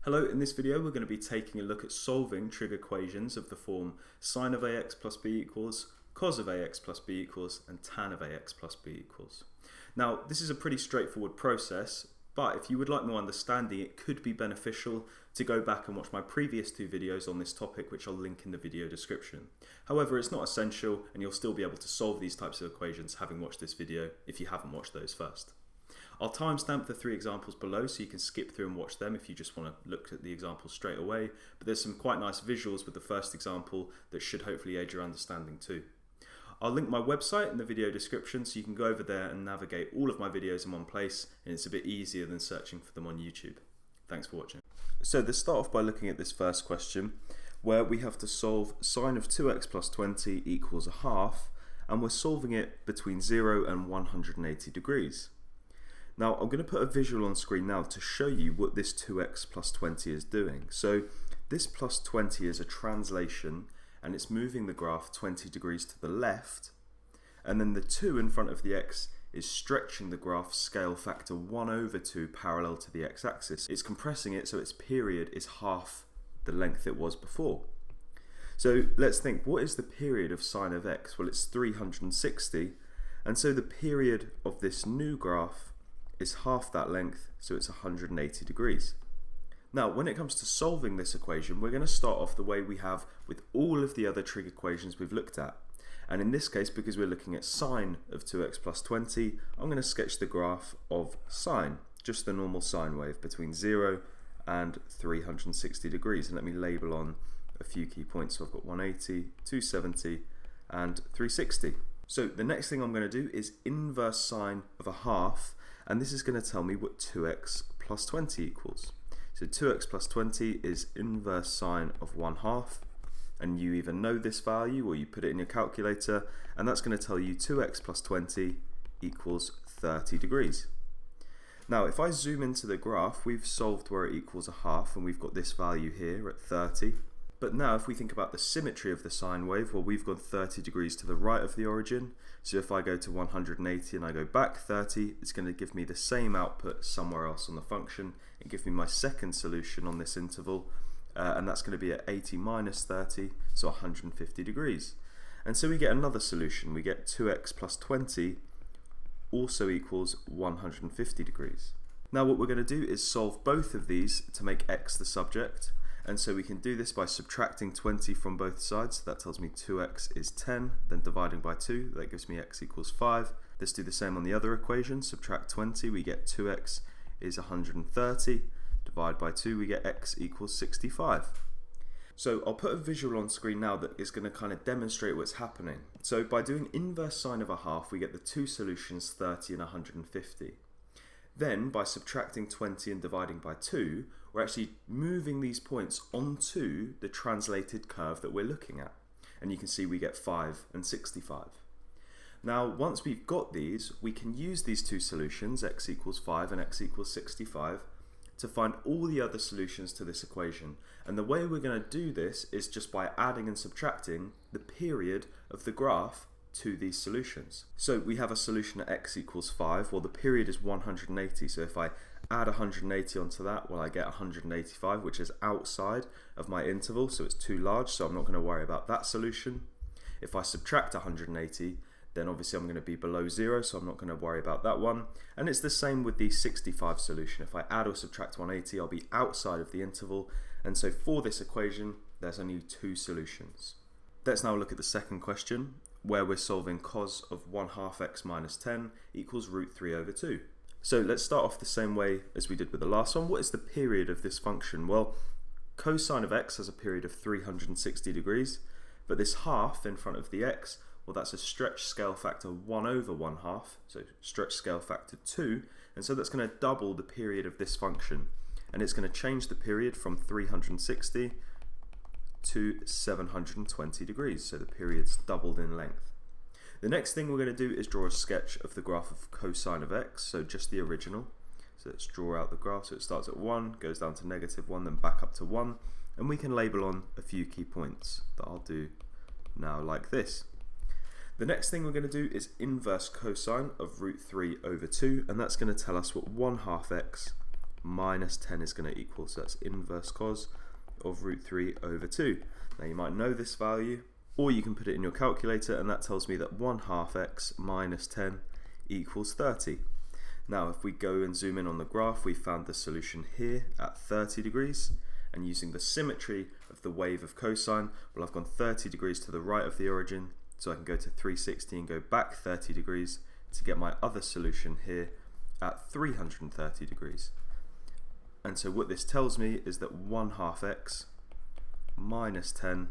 Hello, in this video we're going to be taking a look at solving trig equations of the form sine of ax plus b equals, cos of ax plus b equals, and tan of ax plus b equals. Now this is a pretty straightforward process, but if you would like more understanding it could be beneficial to go back and watch my previous two videos on this topic, which I'll link in the video description. However, it's not essential and you'll still be able to solve these types of equations having watched this video if you haven't watched those first. I'll timestamp the three examples below so you can skip through and watch them if you just want to look at the examples straight away, but there's some quite nice visuals with the first example that should hopefully aid your understanding too. I'll link my website in the video description so you can go over there and navigate all of my videos in one place, and it's a bit easier than searching for them on YouTube. Thanks for watching. So let's start off by looking at this first question where we have to solve sine of 2x plus 20 equals a half, and we're solving it between 0 and 180 degrees. Now I'm going to put a visual on screen now to show you what this 2x plus 20 is doing. So this plus 20 is a translation and it's moving the graph 20 degrees to the left, and then the 2 in front of the x is stretching the graph scale factor 1/2 parallel to the x-axis. It's compressing it so its period is half the length it was before. So let's think, what is the period of sine of x? Well, it's 360, and so the period of this new graph is half that length, so it's 180 degrees. Now when it comes to solving this equation, we're going to start off the way we have with all of the other trig equations we've looked at, and in this case, because we're looking at sine of 2x plus 20, I'm going to sketch the graph of sine, just the normal sine wave between 0 and 360 degrees, and let me label on a few key points. So I've got 180, 270 and 360. So the next thing I'm going to do is inverse sine of a half, and this is going to tell me what 2x plus 20 equals. So 2x plus 20 is inverse sine of 1/2, and you either know this value or you put it in your calculator, and that's going to tell you 2x plus 20 equals 30 degrees. Now if I zoom into the graph, we've solved where it equals a half, and we've got this value here at 30. But now if we think about the symmetry of the sine wave, well, we've gone 30 degrees to the right of the origin, so if I go to 180 and I go back 30, it's going to give me the same output somewhere else on the function and give me my second solution on this interval, and that's going to be at 80 minus 30, so 150 degrees. And so we get another solution. We get 2x plus 20 also equals 150 degrees. Now what we're going to do is solve both of these to make x the subject. And so we can do this by subtracting 20 from both sides. So that tells me 2x is 10, then dividing by 2, that gives me x equals 5. Let's do the same on the other equation. Subtract 20, we get 2x is 130. Divide by 2, we get x equals 65. So I'll put a visual on screen now that is going to kind of demonstrate what's happening. So by doing inverse sine of a half, we get the two solutions, 30 and 150. Then by subtracting 20 and dividing by 2, we're actually moving these points onto the translated curve that we're looking at. And you can see we get 5 and 65. Now once we've got these, we can use these two solutions, x equals 5 and x equals 65, to find all the other solutions to this equation. And the way we're going to do this is just by adding and subtracting the period of the graph to these solutions. So we have a solution at x equals 5, well the period is 180, so if I add 180 onto that, well I get 185, which is outside of my interval, so it's too large, so I'm not going to worry about that solution. If I subtract 180, then obviously I'm going to be below 0, so I'm not going to worry about that one. And it's the same with the 65 solution. If I add or subtract 180, I'll be outside of the interval, and so for this equation there's only two solutions. Let's now look at the second question, where we're solving cos of 1/2 x minus 10 equals root 3/2. So let's start off the same way as we did with the last one. What is the period of this function? Well, cosine of x has a period of 360 degrees, but this half in front of the x, well that's a stretch scale factor 1/1/2, so stretch scale factor 2, and so that's going to double the period of this function, and it's going to change the period from 360 to 720 degrees, so the period's doubled in length. The next thing we're going to do is draw a sketch of the graph of cosine of x, so just the original. So let's draw out the graph. So it starts at 1, goes down to -1, then back up to 1, and we can label on a few key points that I'll do now like this. The next thing we're going to do is inverse cosine of root 3/2, and that's going to tell us what 1/2 x minus 10 is going to equal. So that's inverse cos of root 3 over 2. Now you might know this value, or you can put it in your calculator, and that tells me that 1/2 x minus 10 equals 30. Now if we go and zoom in on the graph, we found the solution here at 30 degrees, and using the symmetry of the wave of cosine, well, I've gone 30 degrees to the right of the origin, so I can go to 360 and go back 30 degrees to get my other solution here at 330 degrees. And so what this tells me is that 1/2 x minus 10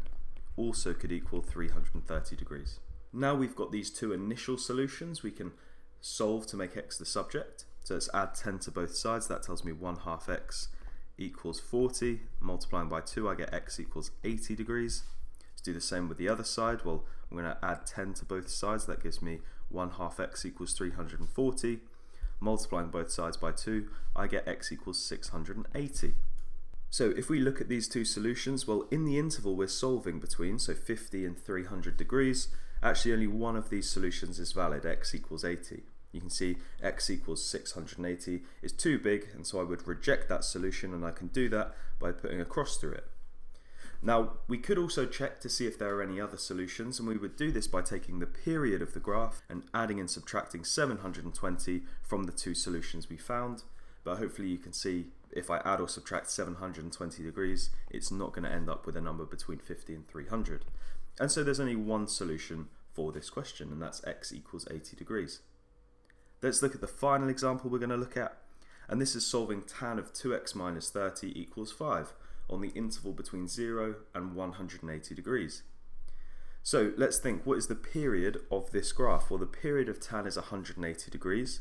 also could equal 330 degrees. Now we've got these two initial solutions, we can solve to make x the subject. So let's add 10 to both sides. That tells me 1/2 x equals 40. Multiplying by 2, I get x equals 80 degrees. Let's do the same with the other side. Well, I'm going to add 10 to both sides. That gives me 1/2 x equals 340. Multiplying both sides by 2, I get x equals 680. So if we look at these two solutions, well, in the interval we're solving between, so 50 and 300 degrees, actually only one of these solutions is valid, x equals 80. You can see x equals 680 is too big, and so I would reject that solution, and I can do that by putting a cross through it. Now we could also check to see if there are any other solutions, and we would do this by taking the period of the graph and adding and subtracting 720 from the two solutions we found. But hopefully you can see if I add or subtract 720 degrees, it's not going to end up with a number between 50 and 300. And so there's only one solution for this question, and that's x equals 80 degrees. Let's look at the final example we're going to look at, and this is solving tan of 2x minus 30 equals 5 on the interval between 0 and 180 degrees. So let's think, what is the period of this graph? Well, the period of tan is 180 degrees.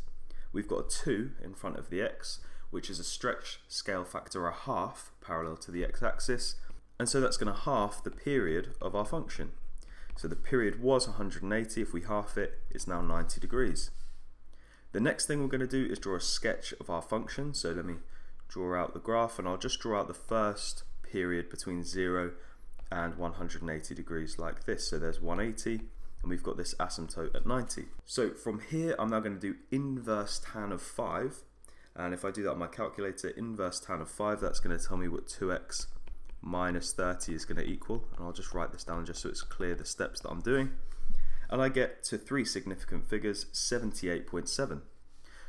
We've got a 2 in front of the x, which is a stretch scale factor 1/2 parallel to the x-axis, and so that's going to halve the period of our function. So the period was 180, if we half it, it's now 90 degrees. The next thing we're going to do is draw a sketch of our function. So let me draw out the graph, and I'll just draw out the first period between 0 and 180 degrees like this. So there's 180, and we've got this asymptote at 90. So from here I'm now going to do inverse tan of 5, and if I do that on my calculator, inverse tan of 5, that's going to tell me what 2x minus 30 is going to equal, and I'll just write this down just so it's clear the steps that I'm doing. And I get to three significant figures, 78.7.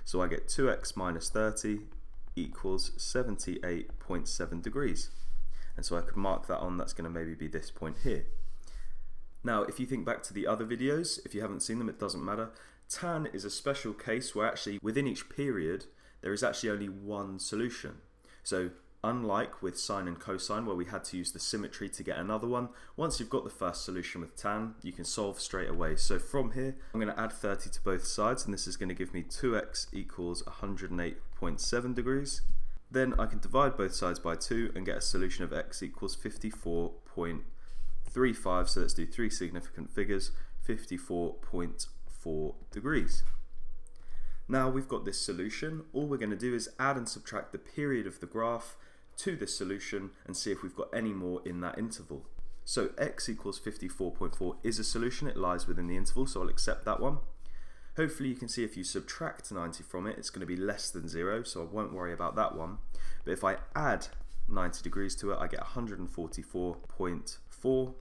So I get 2x minus 30 equals 78.7 degrees. And so I could mark that on, that's going to maybe be this point here. Now if you think back to the other videos, if you haven't seen them, it doesn't matter. Tan is a special case where actually within each period there is actually only one solution. So unlike with sine and cosine where we had to use the symmetry to get another one, once you've got the first solution with tan, you can solve straight away. So from here I'm going to add 30 to both sides, and this is going to give me 2x equals 108.7 degrees. Then I can divide both sides by 2 and get a solution of x equals 54.35. So let's do three significant figures, 54.4 degrees. Now we've got this solution, all we're going to do is add and subtract the period of the graph to this solution and see if we've got any more in that interval. So x equals 54.4 is a solution, it lies within the interval, so I'll accept that one. Hopefully you can see if you subtract 90 from it, it's going to be less than 0, so I won't worry about that one. But if I add 90 degrees to it, I get 144.4,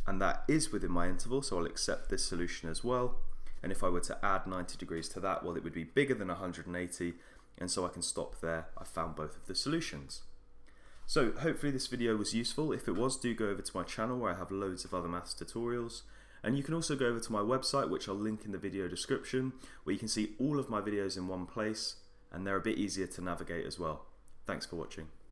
and that is within my interval, so I'll accept this solution as well. And if I were to add 90 degrees to that, well, it would be bigger than 180, and so I can stop there. I found both of the solutions. So hopefully this video was useful. If it was, do go over to my channel where I have loads of other maths tutorials. And you can also go over to my website, which I'll link in the video description, where you can see all of my videos in one place, and they're a bit easier to navigate as well. Thanks for watching.